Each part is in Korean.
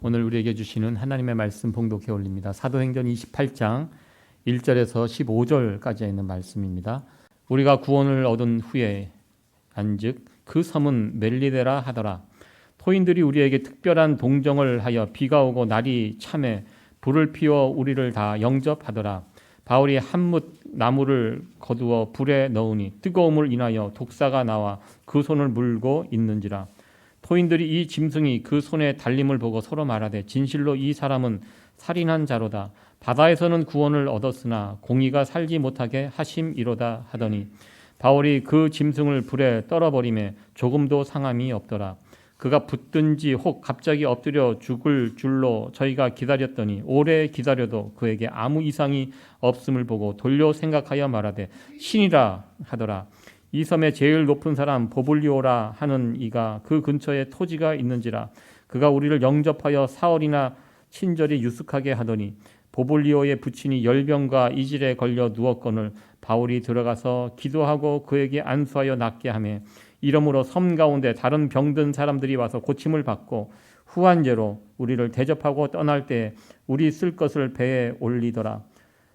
오늘 우리에게 주시는 하나님의 말씀 봉독해 올립니다. 사도행전 28장 1절에서 15절까지 있는 말씀입니다. 우리가 구원을 얻은 후에 안즉 그 섬은 멜리데라 하더라. 토인들이 우리에게 특별한 동정을 하여 비가 오고 날이 참에 불을 피워 우리를 다 영접하더라. 바울이 한뭇 나무를 거두어 불에 넣으니 뜨거움을 인하여 독사가 나와 그 손을 물고 있는지라. 토인들이 이 짐승이 그 손에 달림을 보고 서로 말하되 진실로 이 사람은 살인한 자로다. 바다에서는 구원을 얻었으나 공의가 살지 못하게 하심이로다 하더니 바울이 그 짐승을 불에 떨어버리매 조금도 상함이 없더라. 그가 붙든지 혹 갑자기 엎드려 죽을 줄로 저희가 기다렸더니 오래 기다려도 그에게 아무 이상이 없음을 보고 돌려 생각하여 말하되 신이라 하더라. 이 섬의 제일 높은 사람 보블리오라 하는 이가 그 근처에 토지가 있는지라. 그가 우리를 영접하여 사흘이나 친절히 유숙하게 하더니 보블리오의 부친이 열병과 이질에 걸려 누웠거늘 바울이 들어가서 기도하고 그에게 안수하여 낫게 하며 이러므로 섬 가운데 다른 병든 사람들이 와서 고침을 받고 후한제로 우리를 대접하고 떠날 때 우리 쓸 것을 배에 올리더라.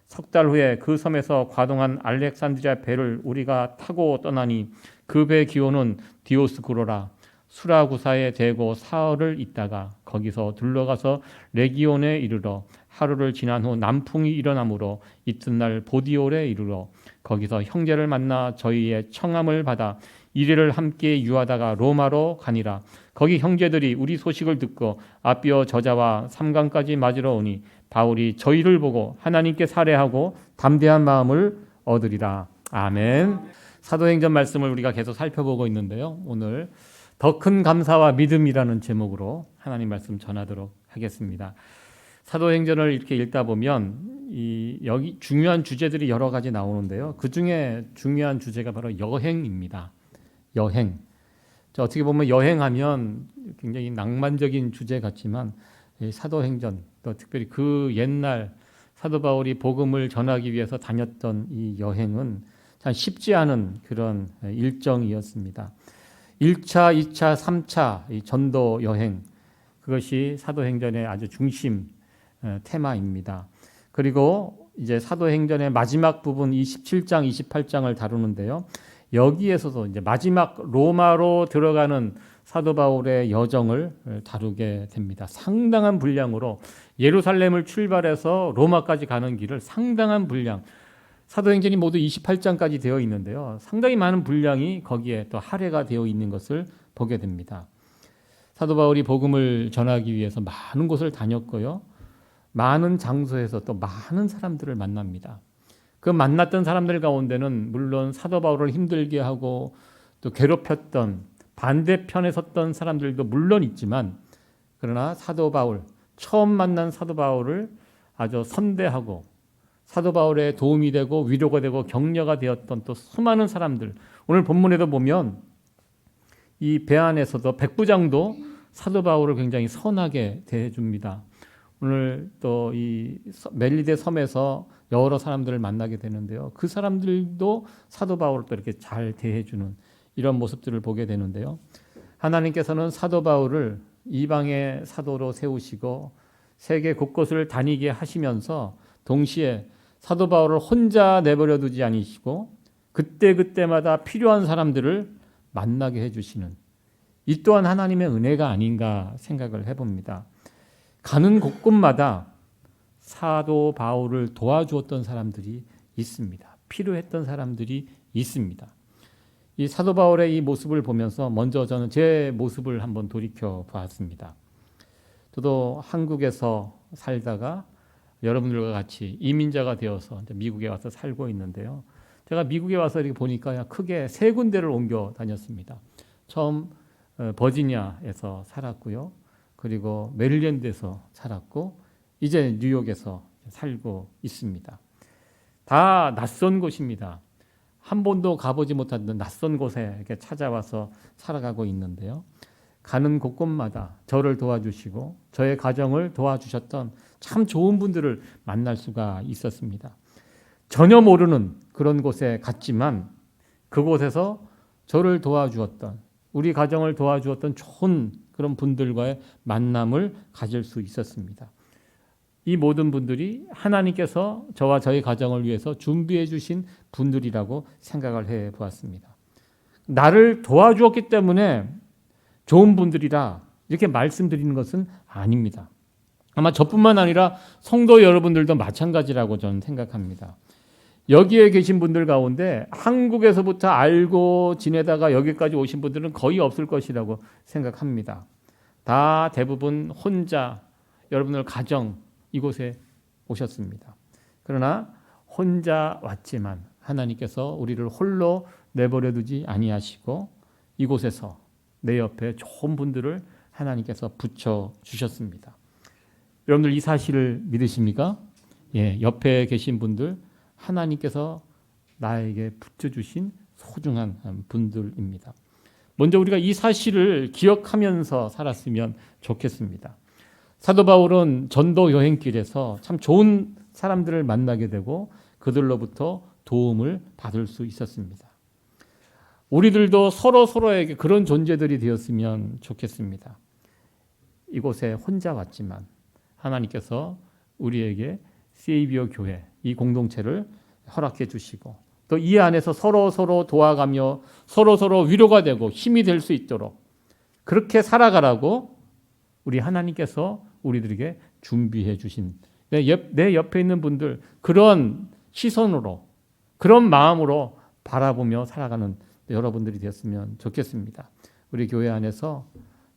석 달 후에 그 섬에서 과동한 알렉산드리아 배를 우리가 타고 떠나니 그 배 기호는 디오스구로라. 수라구사에 대고 사흘을 있다가 거기서 둘러가서 레기온에 이르러 하루를 지난 후 남풍이 일어나므로 이튿날 보디올에 이르러 거기서 형제를 만나 저희의 청함을 받아 이래를 함께 유하다가 로마로 가니라. 거기 형제들이 우리 소식을 듣고 아비오 저자와 삼강까지 맞으러 오니 바울이 저희를 보고 하나님께 살해하고 담대한 마음을 얻으리라. 아멘. 사도행전 말씀을 우리가 계속 살펴보고 있는데요. 오늘 더 큰 감사와 믿음이라는 제목으로 하나님 말씀 전하도록 하겠습니다. 사도행전을 이렇게 읽다 보면 여기 중요한 주제들이 여러 가지 나오는데요. 그 중에 중요한 주제가 바로 여행입니다. 여행. 어떻게 보면 여행하면 굉장히 낭만적인 주제 같지만 사도행전, 또 특별히 그 옛날 사도 바울이 복음을 전하기 위해서 다녔던 이 여행은 참 쉽지 않은 그런 일정이었습니다. 1차, 2차, 3차 이 전도 여행, 그것이 사도행전의 아주 중심 테마입니다. 그리고 이제 사도행전의 마지막 부분 27장, 28장을 다루는데요. 여기에서도 이제 마지막 로마로 들어가는 사도 바울의 여정을 다루게 됩니다. 상당한 분량으로 예루살렘을 출발해서 로마까지 가는 길을 상당한 분량, 사도행전이 모두 28장까지 되어 있는데요. 상당히 많은 분량이 거기에 또 할애가 되어 있는 것을 보게 됩니다. 사도 바울이 복음을 전하기 위해서 많은 곳을 다녔고요. 많은 장소에서 또 많은 사람들을 만납니다. 그 만났던 사람들 가운데는 물론 사도 바울을 힘들게 하고 또 괴롭혔던 반대편에 섰던 사람들도 물론 있지만, 그러나 사도 바울, 처음 만난 사도 바울을 아주 선대하고 사도 바울의 도움이 되고 위로가 되고 격려가 되었던 또 수많은 사람들, 오늘 본문에도 보면 이 배 안에서도 백부장도 사도 바울을 굉장히 선하게 대해줍니다. 오늘 또 이 멜리데 섬에서 여러 사람들을 만나게 되는데요. 그 사람들도 사도 바울을 또 이렇게 잘 대해주는 이런 모습들을 보게 되는데요. 하나님께서는 사도 바울을 이방의 사도로 세우시고 세계 곳곳을 다니게 하시면서 동시에 사도 바울을 혼자 내버려 두지 아니시고 그때그때마다 필요한 사람들을 만나게 해주시는, 이 또한 하나님의 은혜가 아닌가 생각을 해봅니다. 가는 곳곳마다 사도 바울을 도와주었던 사람들이 있습니다. 필요했던 사람들이 있습니다. 이 사도 바울의 이 모습을 보면서 먼저 저는 제 모습을 한번 돌이켜 보았습니다. 저도 한국에서 살다가 여러분들과 같이 이민자가 되어서 미국에 와서 살고 있는데요. 제가 미국에 와서 이렇게 보니까 크게 세 군데를 옮겨 다녔습니다. 처음 버지니아에서 살았고요. 그리고 메릴랜드에서 살았고 이제 뉴욕에서 살고 있습니다. 다 낯선 곳입니다. 한 번도 가보지 못한 낯선 곳에 이렇게 찾아와서 살아가고 있는데요. 가는 곳곳마다 저를 도와주시고 저의 가정을 도와주셨던 참 좋은 분들을 만날 수가 있었습니다. 전혀 모르는 그런 곳에 갔지만 그곳에서 저를 도와주었던, 우리 가정을 도와주었던 좋은 그런 분들과의 만남을 가질 수 있었습니다. 이 모든 분들이 하나님께서 저와 저희 가정을 위해서 준비해 주신 분들이라고 생각을 해 보았습니다. 나를 도와주었기 때문에 좋은 분들이라 이렇게 말씀드리는 것은 아닙니다. 아마 저뿐만 아니라 성도 여러분들도 마찬가지라고 저는 생각합니다. 여기에 계신 분들 가운데 한국에서부터 알고 지내다가 여기까지 오신 분들은 거의 없을 것이라고 생각합니다. 다 대부분 혼자 여러분들 가정 이곳에 오셨습니다. 그러나 혼자 왔지만 하나님께서 우리를 홀로 내버려 두지 아니하시고 이곳에서 내 옆에 좋은 분들을 하나님께서 붙여 주셨습니다. 여러분들 이 사실을 믿으십니까? 예, 옆에 계신 분들 하나님께서 나에게 붙여주신 소중한 분들입니다. 먼저 우리가 이 사실을 기억하면서 살았으면 좋겠습니다. 사도 바울은 전도 여행길에서 참 좋은 사람들을 만나게 되고 그들로부터 도움을 받을 수 있었습니다. 우리들도 서로에게 그런 존재들이 되었으면 좋겠습니다. 이곳에 혼자 왔지만 하나님께서 우리에게 세이비어 교회 이 공동체를 허락해 주시고 또 이 안에서 서로 도와가며 서로 위로가 되고 힘이 될 수 있도록 그렇게 살아가라고 우리 하나님께서 우리들에게 준비해 주신 내 옆에 있는 분들 그런 시선으로 그런 마음으로 바라보며 살아가는 여러분들이 되었으면 좋겠습니다. 우리 교회 안에서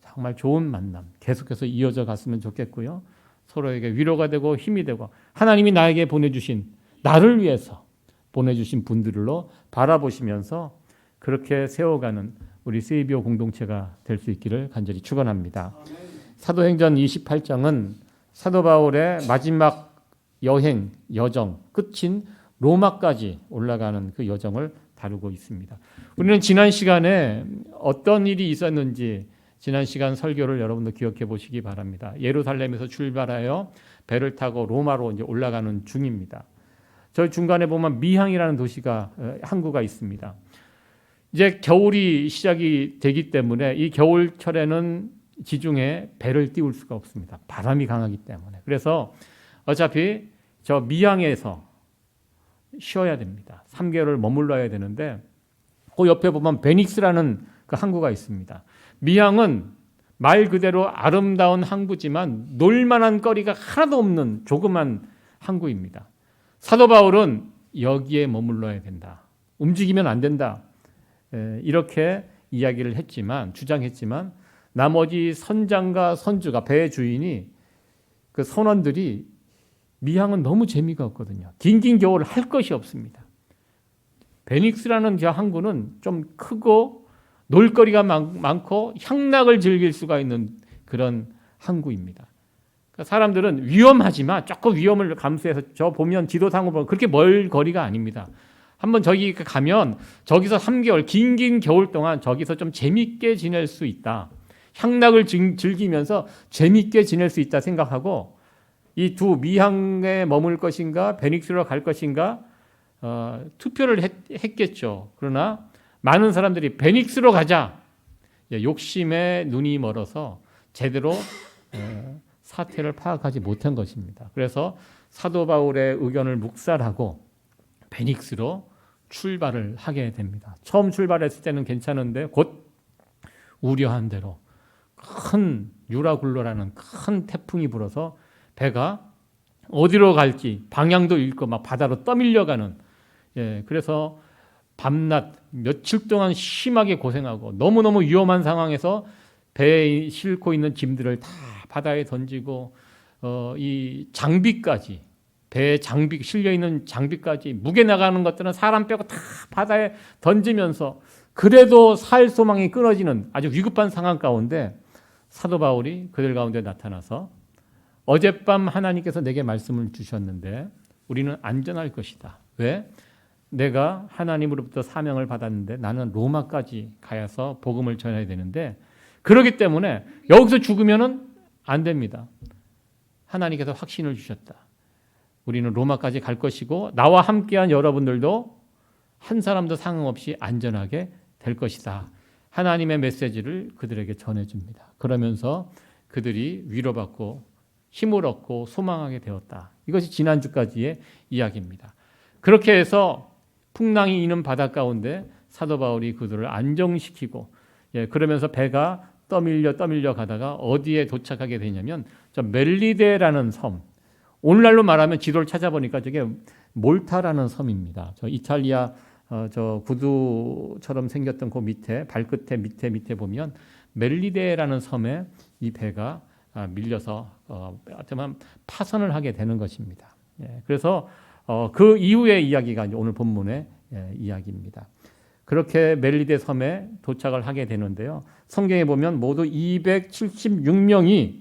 정말 좋은 만남 계속해서 이어져 갔으면 좋겠고요. 서로에게 위로가 되고 힘이 되고 하나님이 나에게 보내주신 나를 위해서 보내주신 분들로 바라보시면서 그렇게 세워가는 우리 세이비어 공동체가 될 수 있기를 간절히 축원합니다. 사도행전 28장은 사도 바울의 마지막 여정 끝인 로마까지 올라가는 그 여정을 다루고 있습니다. 우리는 지난 시간에 어떤 일이 있었는지 지난 시간 설교를 여러분도 기억해 보시기 바랍니다. 예루살렘에서 출발하여 배를 타고 로마로 이제 올라가는 중입니다. 저 중간에 보면 미항이라는 도시가 항구가 있습니다. 이제 겨울이 시작이 되기 때문에 이 겨울철에는 지중해 배를 띄울 수가 없습니다. 바람이 강하기 때문에. 그래서 어차피 저 미항에서 쉬어야 됩니다. 3개월을 머물러야 되는데 그 옆에 보면 베닉스라는 그 항구가 있습니다. 미항은 말 그대로 아름다운 항구지만 놀만한 거리가 하나도 없는 조그만 항구입니다. 사도 바울은 여기에 머물러야 된다. 움직이면 안 된다. 이렇게 이야기를 주장했지만 나머지 선장과 선주가 배의 주인이 그 선원들이 미항은 너무 재미가 없거든요. 긴긴 겨울 할 것이 없습니다. 베닉스라는 저 항구는 좀 크고 놀거리가 많고 향락을 즐길 수가 있는 그런 항구입니다. 그러니까 사람들은 위험하지만 조금 위험을 감수해서 저 보면 지도상으로 보면 그렇게 멀 거리가 아닙니다. 한번 저기 가면 저기서 3개월 긴 겨울 동안 저기서 좀 재밌게 지낼 수 있다. 향락을 즐기면서 재밌게 지낼 수 있다 생각하고 이 두 미항에 머물 것인가 베닉스로 갈 것인가 투표를 했겠죠. 그러나 많은 사람들이 베닉스로 가자. 욕심에 눈이 멀어서 제대로 사태를 파악하지 못한 것입니다. 그래서 사도 바울의 의견을 묵살하고 베닉스로 출발을 하게 됩니다. 처음 출발했을 때는 괜찮은데 곧 우려한 대로 큰 유라굴로라는 큰 태풍이 불어서 배가 어디로 갈지 방향도 잃고 막 바다로 떠밀려가는 그래서 밤낮 며칠 동안 심하게 고생하고 너무너무 위험한 상황에서 배에 싣고 있는 짐들을 다 바다에 던지고 이 장비까지 배에 실려 있는 장비까지 무게 나가는 것들은 사람 빼고 다 바다에 던지면서 그래도 살 소망이 끊어지는 아주 위급한 상황 가운데 사도 바울이 그들 가운데 나타나서 어젯밤 하나님께서 내게 말씀을 주셨는데 우리는 안전할 것이다. 왜? 내가 하나님으로부터 사명을 받았는데 나는 로마까지 가서 복음을 전해야 되는데 그렇기 때문에 여기서 죽으면 안 됩니다. 하나님께서 확신을 주셨다. 우리는 로마까지 갈 것이고 나와 함께한 여러분들도 한 사람도 상관없이 안전하게 될 것이다 하나님의 메시지를 그들에게 전해줍니다. 그러면서 그들이 위로받고 힘을 얻고 소망하게 되었다. 이것이 지난주까지의 이야기입니다. 그렇게 해서 풍랑이 이는 바다 가운데 사도 바울이 그들을 안정시키고 그러면서 배가 떠밀려 가다가 어디에 도착하게 되냐면 저 멜리데라는 섬, 오늘날로 말하면 지도를 찾아보니까 저게 몰타라는 섬입니다. 저 이탈리아 저 구두처럼 생겼던 그 밑에 발끝에 밑에 보면 멜리데라는 섬에 이 배가 밀려서 하여튼 파선을 하게 되는 것입니다. 그래서 그 이후의 이야기가 오늘 본문의 이야기입니다. 그렇게 멜리데 섬에 도착을 하게 되는데요. 성경에 보면 모두 276명이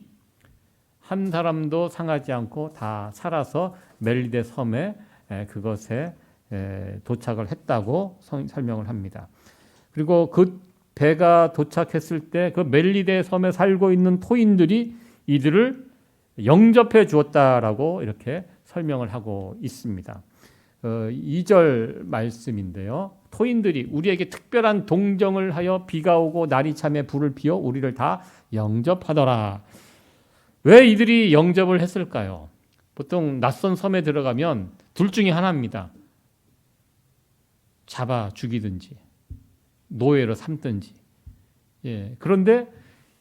한 사람도 상하지 않고 다 살아서 멜리데 섬에 그것에 도착을 했다고 설명을 합니다. 그리고 그 배가 도착했을 때 그 멜리데 섬에 살고 있는 토인들이 이들을 영접해 주었다라고 이렇게 설명을 하고 있습니다. 2절 말씀인데요. 토인들이 우리에게 특별한 동정을 하여 비가 오고 날이 참에 불을 피워 우리를 다 영접하더라. 왜 이들이 영접을 했을까요? 보통 낯선 섬에 들어가면 둘 중에 하나입니다. 잡아 죽이든지 노예로 삼든지. 그런데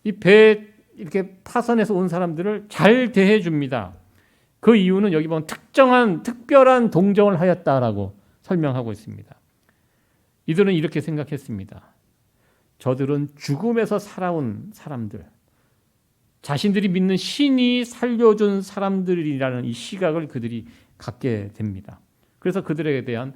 이 배에 이렇게 파선해서 온 사람들을 잘 대해 줍니다. 그 이유는 여기 보면 특별한 동정을 하였다라고 설명하고 있습니다. 이들은 이렇게 생각했습니다. 저들은 죽음에서 살아온 사람들, 자신들이 믿는 신이 살려준 사람들이라는 이 시각을 그들이 갖게 됩니다. 그래서 그들에 대한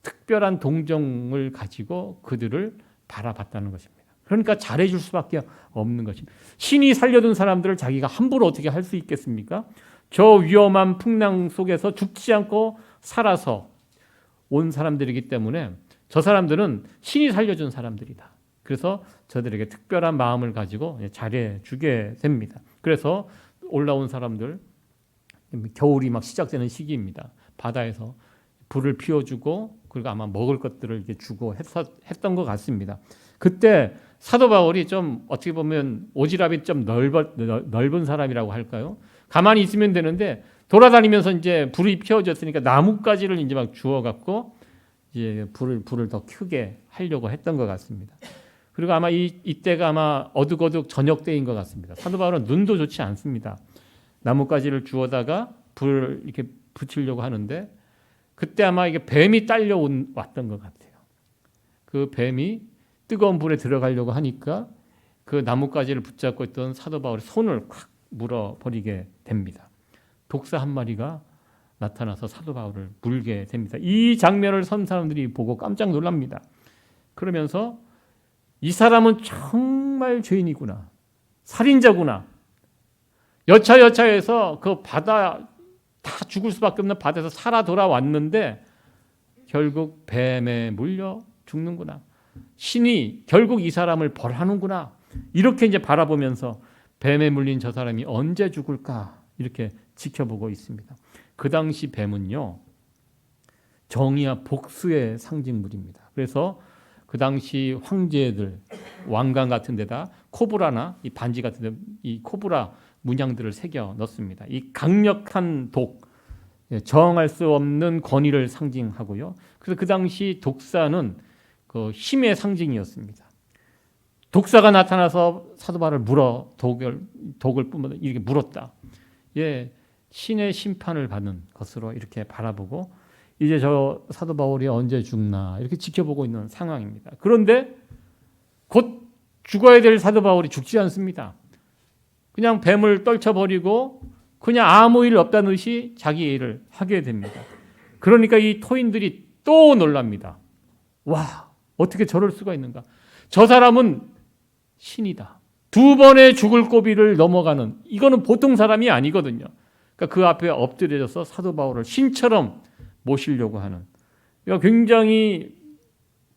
특별한 동정을 가지고 그들을 바라봤다는 것입니다. 그러니까 잘해줄 수밖에 없는 것입니다. 신이 살려둔 사람들을 자기가 함부로 어떻게 할 수 있겠습니까? 저 위험한 풍랑 속에서 죽지 않고 살아서 온 사람들이기 때문에 저 사람들은 신이 살려준 사람들이다. 그래서 저들에게 특별한 마음을 가지고 잘해주게 됩니다. 그래서 올라온 사람들, 겨울이 막 시작되는 시기입니다. 바다에서 불을 피워주고 그리고 아마 먹을 것들을 이렇게 주고 했던 것 같습니다. 그때 사도 바울이 좀 어떻게 보면 오지랖이 좀 넓은 사람이라고 할까요? 가만히 있으면 되는데 돌아다니면서 이제 불이 피워졌으니까 나뭇가지를 이제 막 주워갖고 이제 불을 더 크게 하려고 했던 것 같습니다. 그리고 아마 이때가 아마 어둑어둑 저녁 때인 것 같습니다. 사도 바울은 눈도 좋지 않습니다. 나뭇가지를 주워다가 불을 이렇게 붙이려고 하는데 그때 아마 이게 뱀이 왔던 것 같아요. 그 뱀이 뜨거운 불에 들어가려고 하니까 그 나뭇가지를 붙잡고 있던 사도 바울의 손을 확 물어버리게 됩니다. 독사 한 마리가 나타나서 사도 바울을 물게 됩니다. 이 장면을 선 사람들이 보고 깜짝 놀랍니다. 그러면서 이 사람은 정말 죄인이구나. 살인자구나. 여차여차해서 그 바다 다 죽을 수밖에 없는 바다에서 살아 돌아왔는데 결국 뱀에 물려 죽는구나. 신이 결국 이 사람을 벌하는구나. 이렇게 이제 바라보면서 뱀에 물린 저 사람이 언제 죽을까 이렇게 지켜보고 있습니다. 그 당시 뱀은요 정의와 복수의 상징물입니다. 그래서 그 당시 황제들 왕관 같은 데다 코브라나 이 반지 같은 데 이 코브라 문양들을 새겨 넣습니다. 이 강력한 독, 저항할 수 없는 권위를 상징하고요. 그래서 그 당시 독사는 그 힘의 상징이었습니다. 독사가 나타나서 사도 바울을 물어 독을 뿜어 이렇게 물었다. 신의 심판을 받는 것으로 이렇게 바라보고 이제 저 사도 바울이 언제 죽나 이렇게 지켜보고 있는 상황입니다. 그런데 곧 죽어야 될 사도 바울이 죽지 않습니다. 그냥 뱀을 떨쳐버리고 그냥 아무 일 없다는 듯이 자기 일을 하게 됩니다. 그러니까 이 토인들이 또 놀랍니다. 와, 어떻게 저럴 수가 있는가? 저 사람은 신이다. 두 번의 죽을 고비를 넘어가는 이거는 보통 사람이 아니거든요. 그러니까 그 앞에 엎드려져서 사도 바울을 신처럼 모시려고 하는 굉장히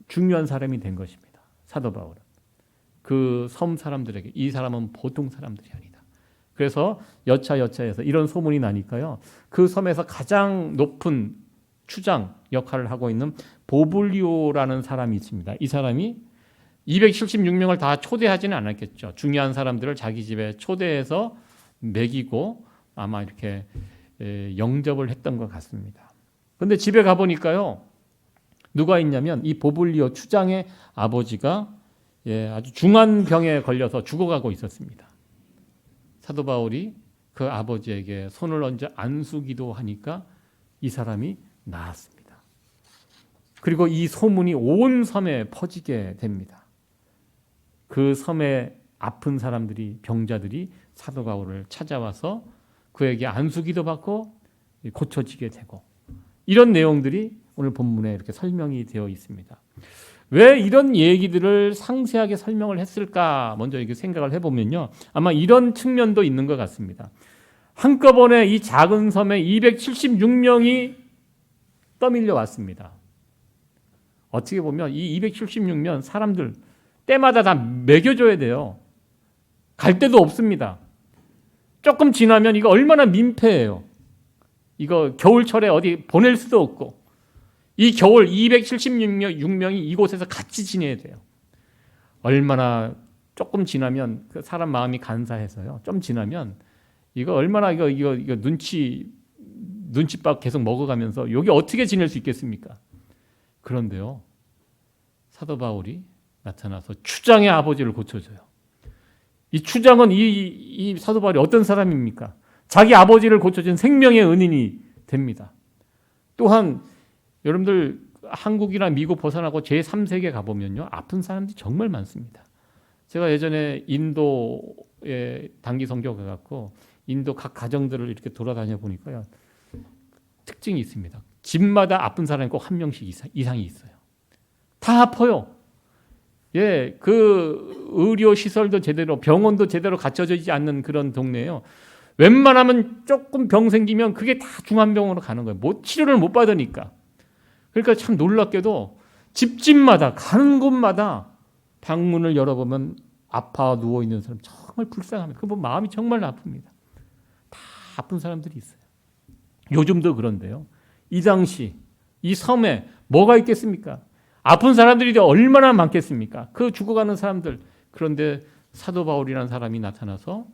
중요한 사람이 된 것입니다. 사도 바울은. 그 섬 사람들에게 이 사람은 보통 사람들이 아니다. 그래서 여차여차해서 이런 소문이 나니까요. 그 섬에서 가장 높은 추장 역할을 하고 있는 보블리오라는 사람이 있습니다. 이 사람이 276명을 다 초대하지는 않았겠죠. 중요한 사람들을 자기 집에 초대해서 먹이고 아마 이렇게 영접을 했던 것 같습니다. 그런데 집에 가보니까요. 누가 있냐면 이 보블리오 추장의 아버지가 아주 중한 병에 걸려서 죽어가고 있었습니다. 사도 바울이 그 아버지에게 손을 얹어 안수기도 하니까 이 사람이 나았습니다. 그리고 이 소문이 온 섬에 퍼지게 됩니다. 그 섬에 아픈 사람들이, 병자들이 사도 바울을 찾아와서 그에게 안수기도 받고 고쳐지게 되고, 이런 내용들이 오늘 본문에 이렇게 설명이 되어 있습니다. 왜 이런 얘기들을 상세하게 설명을 했을까? 먼저 이렇게 생각을 해보면요. 아마 이런 측면도 있는 것 같습니다. 한꺼번에 이 작은 섬에 276명이 떠밀려 왔습니다. 어떻게 보면 이 276명 사람들 때마다 다 먹여줘야 돼요. 갈 데도 없습니다. 조금 지나면 이거 얼마나 민폐예요. 이거 겨울철에 어디 보낼 수도 없고, 이 겨울 276명이 이곳에서 같이 지내야 돼요. 얼마나 조금 지나면 그 사람 마음이 간사해서요. 좀 지나면 이거 얼마나 이거 눈치밥 계속 먹어가면서 여기 어떻게 지낼 수 있겠습니까? 그런데요, 사도 바울이 나타나서 추장의 아버지를 고쳐줘요. 이 추장은 이 사도 바울이 어떤 사람입니까? 자기 아버지를 고쳐준 생명의 은인이 됩니다. 또한 여러분들 한국이나 미국 벗어나고 제3세계 가보면요, 아픈 사람들이 정말 많습니다. 제가 예전에 인도에 단기 선교 가갖고 인도 각 가정들을 이렇게 돌아다녀 보니까요, 특징이 있습니다. 집마다 아픈 사람이 꼭 한 명씩 이상이 있어요. 다 아파요. 그 의료 시설도 제대로, 병원도 제대로 갖춰져 있지 않는 그런 동네예요. 웬만하면 조금 병 생기면 그게 다 중환병원으로 가는 거예요. 치료를 못 받으니까. 그러니까 참 놀랍게도 집집마다, 가는 곳마다 방문을 열어보면 아파 누워 있는 사람 정말 불쌍합니다. 그 마음이 정말 아픕니다. 다 아픈 사람들이 있어요. 요즘도 그런데요. 이 당시 이 섬에 뭐가 있겠습니까? 아픈 사람들이 얼마나 많겠습니까? 그 죽어가는 사람들. 그런데 사도 바울이라는 사람이 나타나서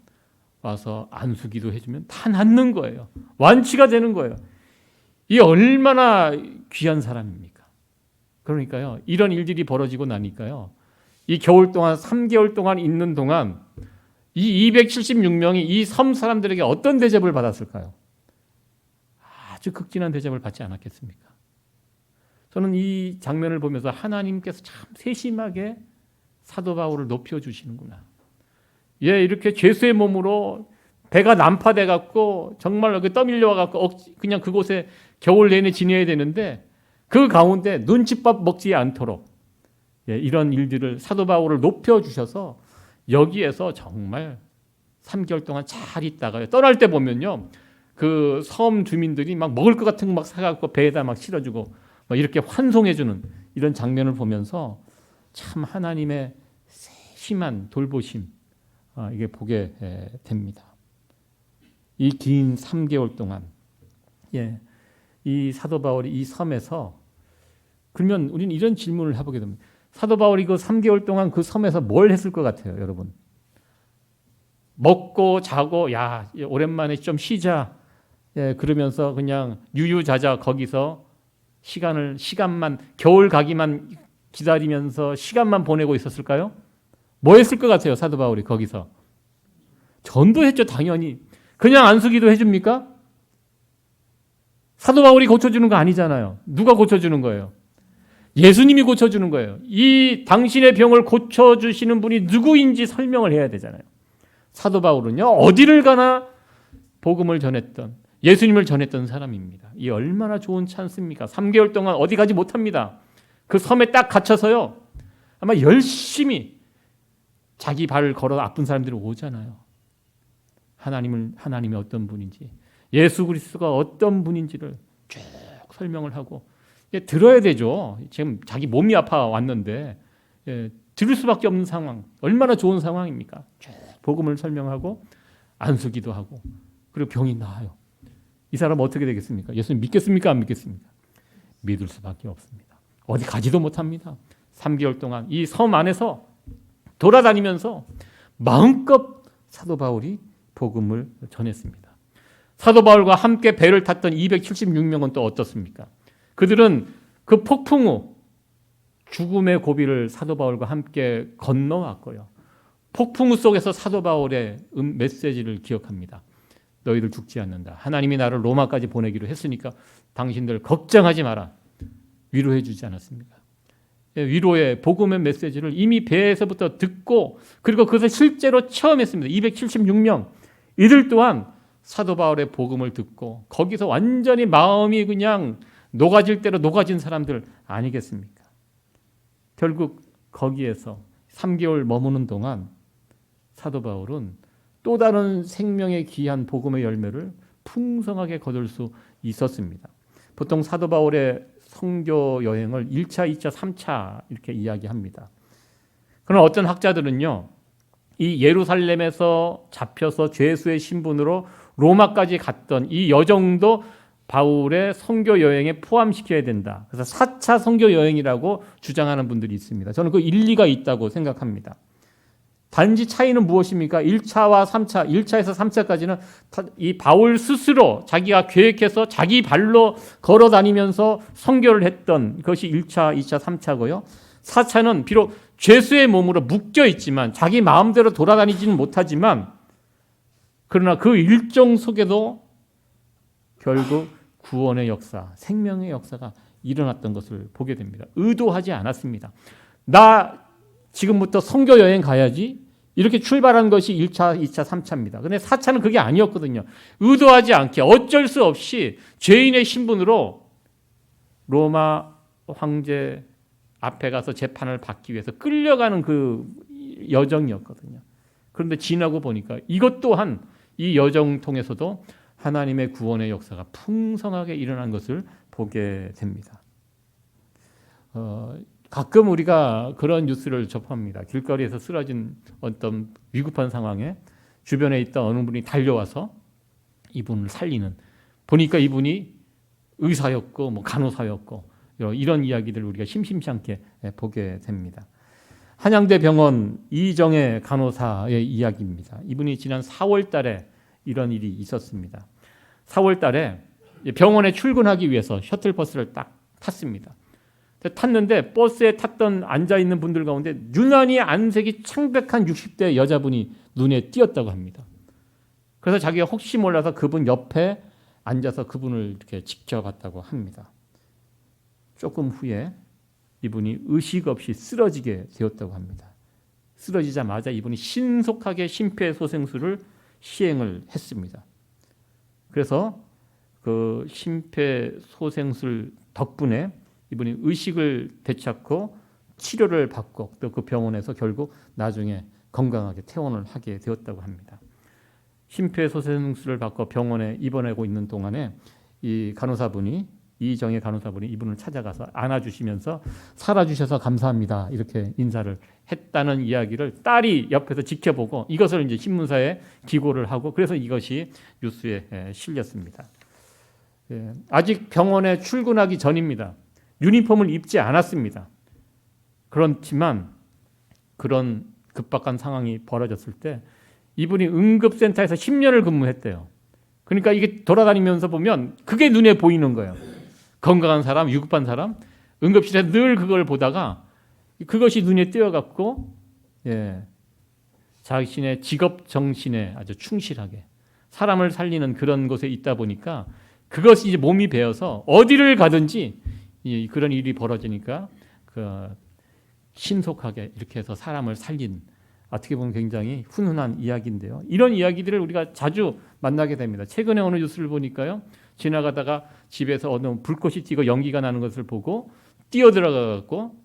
와서 안수기도 해주면 다 낫는 거예요. 완치가 되는 거예요. 이 얼마나 귀한 사람입니까? 그러니까요, 이런 일들이 벌어지고 나니까요, 이 겨울 동안 3개월 동안 있는 동안 이 276명이 이 섬 사람들에게 어떤 대접을 받았을까요? 아주 극진한 대접을 받지 않았겠습니까? 저는 이 장면을 보면서 하나님께서 참 세심하게 사도 바울을 높여주시는구나. 이렇게 죄수의 몸으로 배가 난파돼 갖고 정말 떠밀려 갖고 그냥 그곳에 겨울 내내 지내야 되는데, 그 가운데 눈칫밥 먹지 않도록 이런 일들을, 사도 바울을 높여주셔서 여기에서 정말 3개월 동안 잘 있다가요, 떠날 때 보면요, 그 섬 주민들이 막 먹을 것 같은 거 막 사갖고 배에다 막 실어주고 막 이렇게 환송해주는 이런 장면을 보면서 참 하나님의 세심한 돌보심, 이게 보게 됩니다. 이 긴 3개월 동안 이 사도 바울이 이 섬에서, 그러면 우리는 이런 질문을 해보게 됩니다. 사도 바울이 그 3개월 동안 그 섬에서 뭘 했을 것 같아요, 여러분? 먹고 자고, 오랜만에 좀 쉬자, 그러면서 그냥 유유자자 거기서 시간만, 겨울 가기만 기다리면서 시간만 보내고 있었을까요? 뭐 했을 것 같아요, 사도 바울이 거기서? 전도했죠, 당연히. 그냥 안수기도 해줍니까? 사도 바울이 고쳐주는 거 아니잖아요. 누가 고쳐주는 거예요? 예수님이 고쳐주는 거예요. 이 당신의 병을 고쳐주시는 분이 누구인지 설명을 해야 되잖아요. 사도 바울은요, 어디를 가나 복음을 전했던, 예수님을 전했던 사람입니다. 이 얼마나 좋은 찬스입니까? 3개월 동안 어디 가지 못합니다. 그 섬에 딱 갇혀서요, 아마 열심히 자기 발을 걸어 아픈 사람들이 오잖아요. 하나님이 어떤 분인지, 예수 그리스도가 어떤 분인지를 쭉 설명을 하고 들어야 되죠. 지금 자기 몸이 아파 왔는데 들을 수밖에 없는 상황, 얼마나 좋은 상황입니까? 쭉 복음을 설명하고 안수기도 하고, 그리고 병이 나아요. 이 사람 어떻게 되겠습니까? 예수님 믿겠습니까? 안 믿겠습니까? 믿을 수밖에 없습니다. 어디 가지도 못합니다. 3개월 동안 이 섬 안에서 돌아다니면서 마음껏 사도 바울이 복음을 전했습니다. 사도 바울과 함께 배를 탔던 276명은 또 어떻습니까? 그들은 그 폭풍 후 죽음의 고비를 사도 바울과 함께 건너왔고요. 폭풍 속에서 사도 바울의 메시지를 기억합니다. 너희들 죽지 않는다. 하나님이 나를 로마까지 보내기로 했으니까 당신들 걱정하지 마라. 위로해 주지 않았습니까? 위로의 복음의 메시지를 이미 배에서부터 듣고 그리고 그것을 실제로 체험했습니다. 276명. 이들 또한 사도 바울의 복음을 듣고 거기서 완전히 마음이 그냥 녹아질 대로 녹아진 사람들 아니겠습니까? 결국 거기에서 3개월 머무는 동안 사도 바울은 또 다른 생명의 귀한 복음의 열매를 풍성하게 거둘 수 있었습니다. 보통 사도 바울의 선교 여행을 1차, 2차, 3차 이렇게 이야기합니다. 그러나 어떤 학자들은요, 이 예루살렘에서 잡혀서 죄수의 신분으로 로마까지 갔던 이 여정도 바울의 선교 여행에 포함시켜야 된다. 그래서 4차 선교 여행이라고 주장하는 분들이 있습니다. 저는 그 일리가 있다고 생각합니다. 단지 차이는 무엇입니까? 1차와 3차, 1차에서 3차까지는 이 바울 스스로 자기가 계획해서 자기 발로 걸어 다니면서 선교를 했던 것이 1차, 2차, 3차고요. 4차는 비록 죄수의 몸으로 묶여 있지만 자기 마음대로 돌아다니지는 못하지만 그러나 그 일정 속에도 결국 구원의 역사, 생명의 역사가 일어났던 것을 보게 됩니다. 의도하지 않았습니다. 나 지금부터 선교 여행 가야지 이렇게 출발한 것이 1차, 2차, 3차입니다. 그런데 4차는 그게 아니었거든요. 의도하지 않게 어쩔 수 없이 죄인의 신분으로 로마 황제 앞에 가서 재판을 받기 위해서 끌려가는 그 여정이었거든요. 그런데 지나고 보니까 이것 또한 이 여정 통해서도 하나님의 구원의 역사가 풍성하게 일어난 것을 보게 됩니다. 가끔 우리가 그런 뉴스를 접합니다. 길거리에서 쓰러진 어떤 위급한 상황에 주변에 있던 어느 분이 달려와서 이분을 살리는, 보니까 이분이 의사였고 뭐 간호사였고 이런 이야기들을 우리가 심심치 않게 보게 됩니다. 한양대 병원 이정혜 간호사의 이야기입니다. 이분이 지난 4월 달에 이런 일이 있었습니다. 4월 달에 병원에 출근하기 위해서 셔틀버스를 딱 탔습니다. 탔는데 버스에 탔던 앉아있는 분들 가운데 유난히 안색이 창백한 60대 여자분이 눈에 띄었다고 합니다. 그래서 자기가 혹시 몰라서 그분 옆에 앉아서 그분을 이렇게 지켜봤다고 합니다. 조금 후에 이분이 의식 없이 쓰러지게 되었다고 합니다. 쓰러지자마자 이분이 신속하게 심폐소생술을 시행을 했습니다. 그래서 그 심폐소생술 덕분에 이분이 의식을 되찾고 치료를 받고 또 그 병원에서 결국 나중에 건강하게 퇴원을 하게 되었다고 합니다. 심폐소생술을 받고 병원에 입원하고 있는 동안에 이 간호사분이 이정혜 간호사분이 이분을 찾아가서 안아주시면서 살아주셔서 감사합니다 이렇게 인사를 했다는 이야기를 딸이 옆에서 지켜보고 이것을 이제 신문사에 기고를 하고 그래서 이것이 뉴스에 실렸습니다. 아직 병원에 출근하기 전입니다. 유니폼을 입지 않았습니다. 그렇지만 그런 급박한 상황이 벌어졌을 때 이분이 응급센터에서 10년을 근무했대요. 그러니까 이게 돌아다니면서 보면 그게 눈에 보이는 거예요. 건강한 사람, 위급한 사람, 응급실에 늘 그걸 보다가 그것이 눈에 띄어갖고 자신의 직업 정신에 아주 충실하게 사람을 살리는 그런 곳에 있다 보니까 그것이 이제 몸이 배어서 어디를 가든지 그런 일이 벌어지니까 신속하게 이렇게 해서 사람을 살린 어떻게 보면 굉장히 훈훈한 이야기인데요. 이런 이야기들을 우리가 자주 만나게 됩니다. 최근에 어느 뉴스를 보니까요. 지나가다가 집에서 어느 불꽃이 튀고 연기가 나는 것을 보고 뛰어들어가고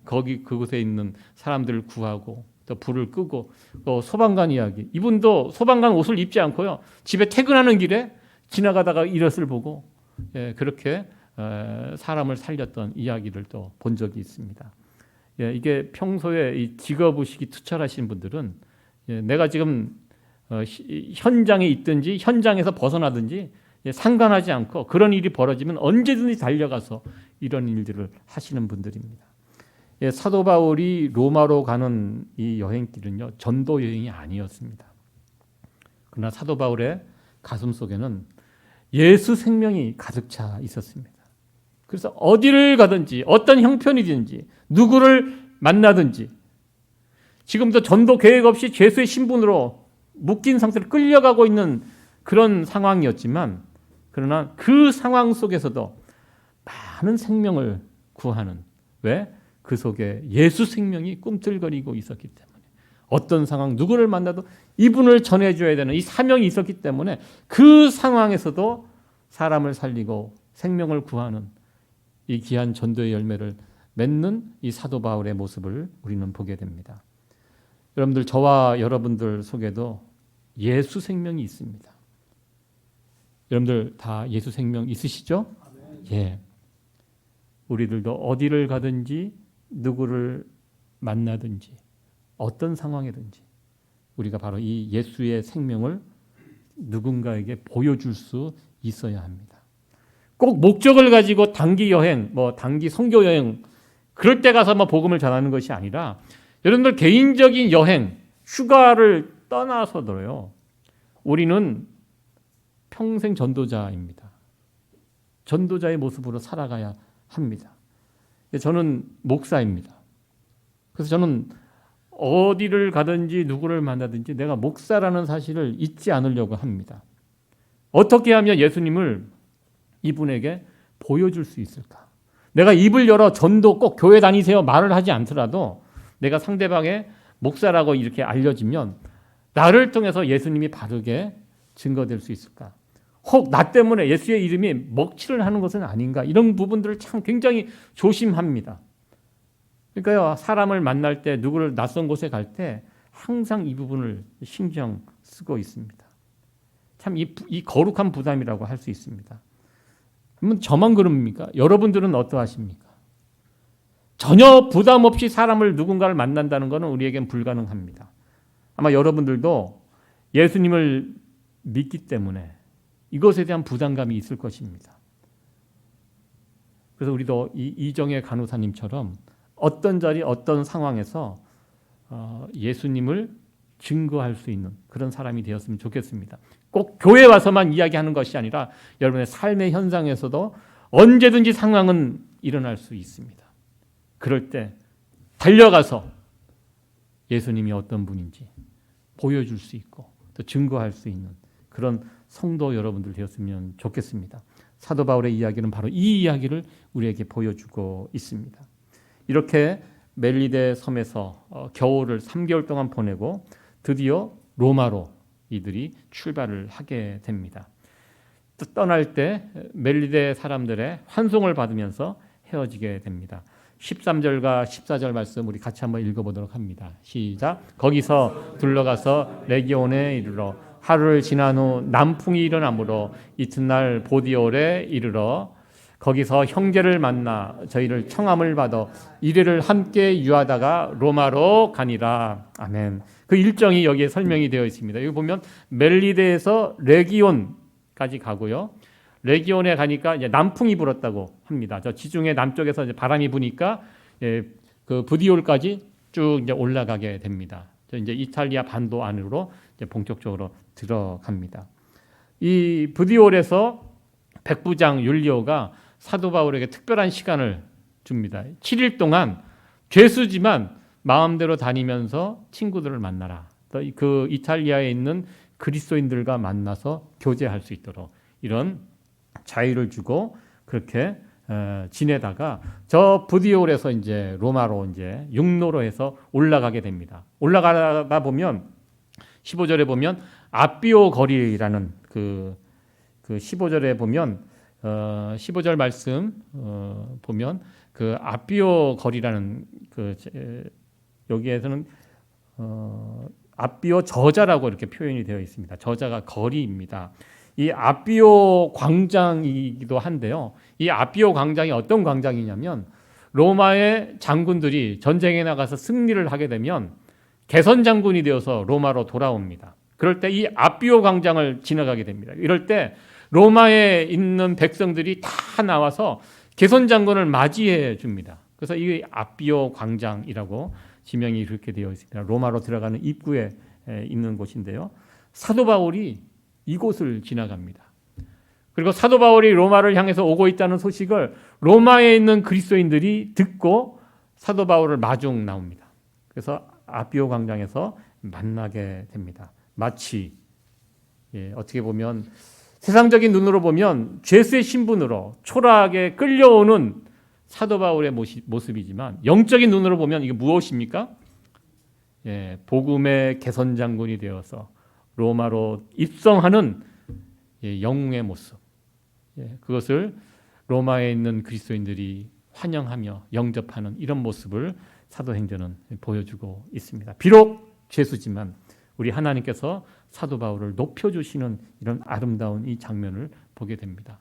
그곳에 있는 사람들을 구하고 또 불을 끄고 또 소방관 이야기. 이분도 소방관 옷을 입지 않고요. 집에 퇴근하는 길에 지나가다가 이것을 보고 그렇게 사람을 살렸던 이야기를 또 본 적이 있습니다. 이게 평소에 이 직업의식이 투철하신 분들은 내가 지금 현장에 있든지 현장에서 벗어나든지 상관하지 않고 그런 일이 벌어지면 언제든지 달려가서 이런 일들을 하시는 분들입니다. 사도 바울이 로마로 가는 이 여행길은요, 전도 여행이 아니었습니다. 그러나 사도 바울의 가슴 속에는 예수 생명이 가득 차 있었습니다. 그래서 어디를 가든지 어떤 형편이든지 누구를 만나든지 지금도 전도 계획 없이 죄수의 신분으로 묶인 상태로 끌려가고 있는 그런 상황이었지만, 그러나 그 상황 속에서도 많은 생명을 구하는, 왜? 그 속에 예수 생명이 꿈틀거리고 있었기 때문에, 어떤 상황 누구를 만나도 이분을 전해줘야 되는 이 사명이 있었기 때문에 그 상황에서도 사람을 살리고 생명을 구하는 이 귀한 전도의 열매를 맺는 이 사도 바울의 모습을 우리는 보게 됩니다. 여러분들, 저와 여러분들 속에도 예수 생명이 있습니다. 여러분들 다 예수 생명 있으시죠? 예. 우리들도 어디를 가든지 누구를 만나든지 어떤 상황이든지 우리가 바로 이 예수의 생명을 누군가에게 보여줄 수 있어야 합니다. 꼭 목적을 가지고 단기 여행, 단기 선교 여행, 그럴 때 가서 복음을 전하는 것이 아니라, 여러분들 개인적인 여행, 휴가를 떠나서도요, 우리는 평생 전도자입니다. 전도자의 모습으로 살아가야 합니다. 저는 목사입니다. 그래서 저는 어디를 가든지 누구를 만나든지 내가 목사라는 사실을 잊지 않으려고 합니다. 어떻게 하면 예수님을 이분에게 보여줄 수 있을까? 내가 입을 열어 전도 꼭 교회 다니세요 말을 하지 않더라도 내가 상대방의 목사라고 이렇게 알려지면 나를 통해서 예수님이 바르게 증거될 수 있을까? 혹 나 때문에 예수의 이름이 먹칠을 하는 것은 아닌가? 이런 부분들을 참 굉장히 조심합니다. 그러니까요, 사람을 만날 때, 누구를 낯선 곳에 갈 때 항상 이 부분을 신경 쓰고 있습니다. 참 이 거룩한 부담이라고 할 수 있습니다. 그러면 저만 그럽니까? 여러분들은 어떠하십니까? 전혀 부담 없이 사람을, 누군가를 만난다는 것은 우리에겐 불가능합니다. 아마 여러분들도 예수님을 믿기 때문에 이것에 대한 부담감이 있을 것입니다. 그래서 우리도 이정혜 간호사님처럼 어떤 자리, 어떤 상황에서 예수님을 증거할 수 있는 그런 사람이 되었으면 좋겠습니다. 꼭 교회 와서만 이야기하는 것이 아니라 여러분의 삶의 현장에서도 언제든지 상황은 일어날 수 있습니다. 그럴 때 달려가서 예수님이 어떤 분인지 보여줄 수 있고 또 증거할 수 있는 그런 성도 여러분들 되었으면 좋겠습니다. 사도 바울의 이야기는 바로 이 이야기를 우리에게 보여주고 있습니다. 이렇게 멜리데 섬에서 겨울을 3개월 동안 보내고 드디어 로마로 이들이 출발을 하게 됩니다. 떠날 때 멜리데 사람들의 환송을 받으면서 헤어지게 됩니다. 13절과 14절 말씀 우리 같이 한번 읽어보도록 합니다. 시작. 거기서 둘러가서 레기온에 이르러 하루를 지난 후 남풍이 일어나므로 이튿날 보디올에 이르러 거기서 형제를 만나 저희를 청함을 받아 이래를 함께 유하다가 로마로 가니라. 아멘. 그 일정이 여기에 설명이 되어 있습니다. 여기 보면 멜리데에서 레기온까지 가고요. 레기온에 가니까 이제 남풍이 불었다고 합니다. 저 지중해 남쪽에서 이제 바람이 부니까 그 부디올까지 쭉 이제 올라가게 됩니다. 이제 이탈리아 반도 안으로 이제 본격적으로 들어갑니다. 이 부디올에서 백부장 율리오가 사도 바울에게 특별한 시간을 줍니다. 7일 동안 죄수지만 마음대로 다니면서 친구들을 만나라. 그 이탈리아에 있는 그리스도인들과 만나서 교제할 수 있도록 이런 자유를 주고 그렇게 지내다가 저 부디올에서 이제 로마로 이제 육로로 해서 올라가게 됩니다. 올라가다 보면 15절에 보면 아비오 거리라는 그 15절에 보면 15절 말씀 보면 그 아비오 거리라는 여기에서는 아비오 저자라고 이렇게 표현이 되어 있습니다. 저자가 거리입니다. 이 아비오 광장이기도 한데요. 이 아비오 광장이 어떤 광장이냐면 로마의 장군들이 전쟁에 나가서 승리를 하게 되면 개선 장군이 되어서 로마로 돌아옵니다. 그럴 때 이 아비오 광장을 지나가게 됩니다. 이럴 때 로마에 있는 백성들이 다 나와서 개선 장군을 맞이해 줍니다. 그래서 이 아비오 광장이라고 지명이 그렇게 되어 있습니다. 로마로 들어가는 입구에 있는 곳인데요. 사도 바울이 이곳을 지나갑니다. 그리고 사도 바울이 로마를 향해서 오고 있다는 소식을 로마에 있는 그리스도인들이 듣고 사도 바울을 마중 나옵니다. 그래서 아비오 광장에서 만나게 됩니다. 마치 어떻게 보면 세상적인 눈으로 보면 죄수의 신분으로 초라하게 끌려오는 사도 바울의 모습이지만 영적인 눈으로 보면 이게 무엇입니까? 복음의 개선 장군이 되어서 로마로 입성하는 영웅의 모습. 그것을 로마에 있는 그리스도인들이 환영하며 영접하는 이런 모습을 사도행전은 보여주고 있습니다. 비록 죄수지만 우리 하나님께서 사도 바울을 높여주시는 이런 아름다운 이 장면을 보게 됩니다.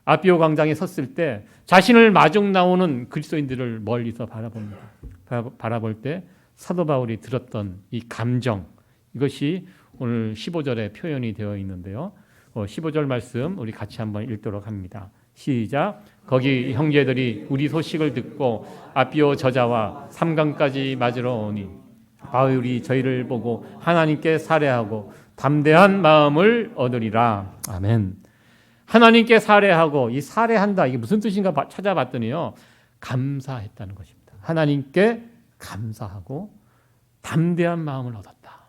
아비오 광장에 섰을 때 자신을 마중 나오는 그리스도인들을 멀리서 바라봅니다. 바라볼 때 사도 바울이 들었던 이 감정, 이것이 오늘 15절에 표현이 되어 있는데요. 15절 말씀 우리 같이 한번 읽도록 합니다. 시작. 거기 형제들이 우리 소식을 듣고 아비오 저자와 삼강까지 맞으러 오니 바울이 저희를 보고 하나님께 살해하고 담대한 마음을 얻으리라. 아멘. 하나님께 살해하고, 이 살해한다, 이게 무슨 뜻인가 찾아봤더니요, 감사했다는 것입니다. 하나님께 감사하고 담대한 마음을 얻었다.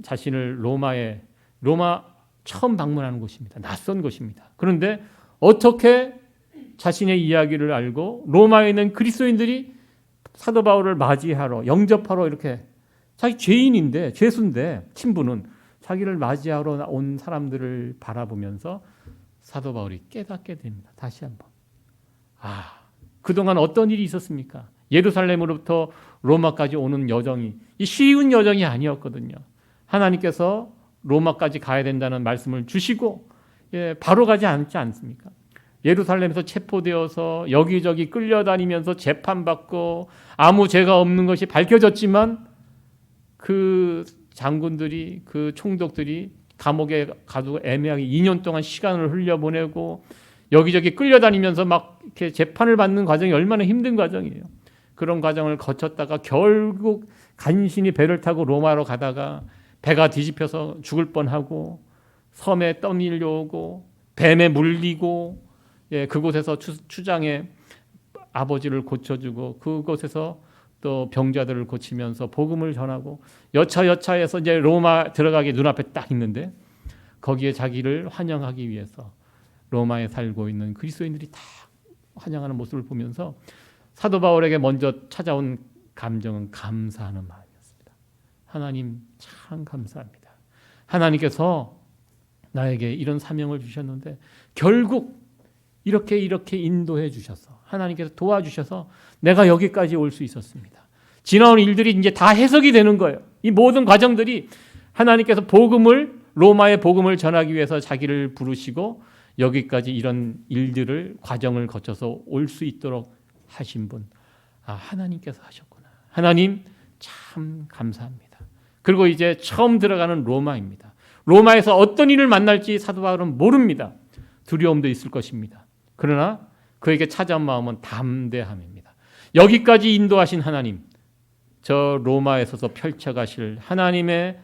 자신을 로마 처음 방문하는 곳입니다. 낯선 곳입니다. 그런데 어떻게 자신의 이야기를 알고 로마에 있는 그리스도인들이 사도 바울을 맞이하러, 영접하러 이렇게, 자기 죄인인데, 죄수인데 친부는 자기를 맞이하러 온 사람들을 바라보면서 사도 바울이 깨닫게 됩니다. 다시 한번. 그동안 어떤 일이 있었습니까? 예루살렘으로부터 로마까지 오는 여정이 이 쉬운 여정이 아니었거든요. 하나님께서 로마까지 가야 된다는 말씀을 주시고 바로 가지 않지 않습니까? 예루살렘에서 체포되어서 여기저기 끌려다니면서 재판받고 아무 죄가 없는 것이 밝혀졌지만 그 장군들이, 그 총독들이 감옥에 가두고 애매하게 2년 동안 시간을 흘려보내고 여기저기 끌려다니면서 막 이렇게 재판을 받는 과정이 얼마나 힘든 과정이에요. 그런 과정을 거쳤다가 결국 간신히 배를 타고 로마로 가다가 배가 뒤집혀서 죽을 뻔하고 섬에 떠밀려오고 뱀에 물리고 그곳에서 추장의 아버지를 고쳐주고 그곳에서 또 병자들을 고치면서 복음을 전하고 여차여차해서 이제 로마 들어가기 눈앞에 딱 있는데 거기에 자기를 환영하기 위해서 로마에 살고 있는 그리스도인들이 다 환영하는 모습을 보면서 사도 바울에게 먼저 찾아온 감정은 감사하는 마음이었습니다. 하나님 참 감사합니다. 하나님께서 나에게 이런 사명을 주셨는데 결국 이렇게 인도해 주셔서 하나님께서 도와주셔서 내가 여기까지 올 수 있었습니다. 지나온 일들이 이제 다 해석이 되는 거예요. 이 모든 과정들이 하나님께서 로마의 복음을 전하기 위해서 자기를 부르시고 여기까지 이런 일들을 과정을 거쳐서 올 수 있도록 하신 분, 하나님께서 하셨구나. 하나님 참 감사합니다. 그리고 이제 처음 들어가는 로마입니다. 로마에서 어떤 일을 만날지 사도 바울은 모릅니다. 두려움도 있을 것입니다. 그러나 그에게 찾아온 마음은 담대함입니다. 여기까지 인도하신 하나님, 저 로마에 서서 펼쳐가실 하나님의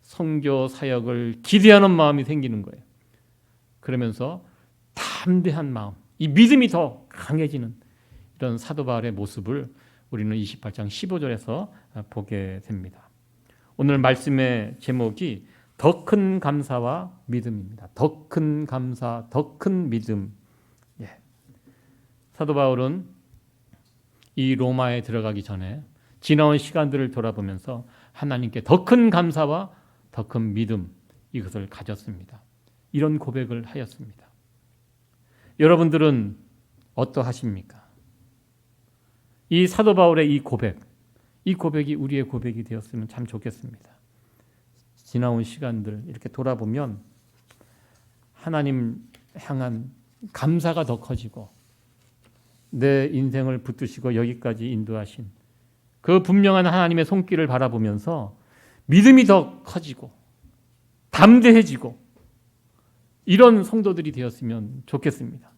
선교 사역을 기대하는 마음이 생기는 거예요. 그러면서 담대한 마음, 이 믿음이 더 강해지는 이런 사도 바울의 모습을 우리는 28장 15절에서 보게 됩니다. 오늘 말씀의 제목이 더 큰 감사와 믿음입니다. 더 큰 감사, 더 큰 믿음. 사도 바울은 이 로마에 들어가기 전에 지나온 시간들을 돌아보면서 하나님께 더 큰 감사와 더 큰 믿음, 이것을 가졌습니다. 이런 고백을 하였습니다. 여러분들은 어떠하십니까? 이 사도 바울의 이 고백이 우리의 고백이 되었으면 참 좋겠습니다. 지나온 시간들 이렇게 돌아보면 하나님 향한 감사가 더 커지고 내 인생을 붙드시고 여기까지 인도하신 그 분명한 하나님의 손길을 바라보면서 믿음이 더 커지고 담대해지고 이런 성도들이 되었으면 좋겠습니다.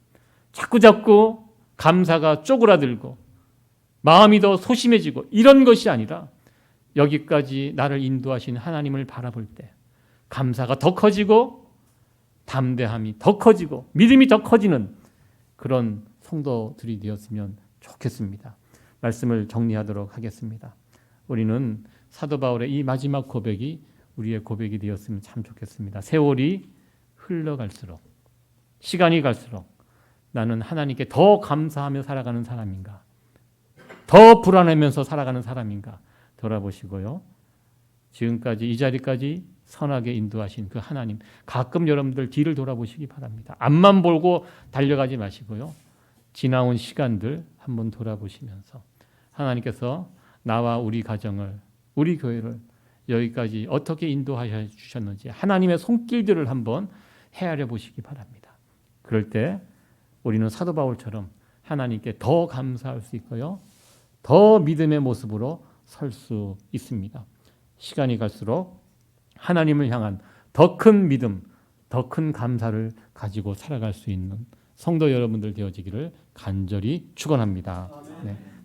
자꾸 감사가 쪼그라들고 마음이 더 소심해지고 이런 것이 아니라 여기까지 나를 인도하신 하나님을 바라볼 때 감사가 더 커지고 담대함이 더 커지고 믿음이 더 커지는 그런 성도들이 되었으면 좋겠습니다. 말씀을 정리하도록 하겠습니다. 우리는 사도 바울의 이 마지막 고백이 우리의 고백이 되었으면 참 좋겠습니다. 세월이 흘러갈수록, 시간이 갈수록 나는 하나님께 더 감사하며 살아가는 사람인가, 더 불안하면서 살아가는 사람인가 돌아보시고요. 지금까지 이 자리까지 선하게 인도하신 그 하나님, 가끔 여러분들 뒤를 돌아보시기 바랍니다. 앞만 보고 달려가지 마시고요. 지나온 시간들 한번 돌아보시면서 하나님께서 나와 우리 가정을, 우리 교회를 여기까지 어떻게 인도하여 주셨는지 하나님의 손길들을 한번 헤아려 보시기 바랍니다. 그럴 때 우리는 사도 바울처럼 하나님께 더 감사할 수 있고요. 더 믿음의 모습으로 설 수 있습니다. 시간이 갈수록 하나님을 향한 더 큰 믿음, 더 큰 감사를 가지고 살아갈 수 있는 성도 여러분들 되어지기를 간절히 축원합니다. 네.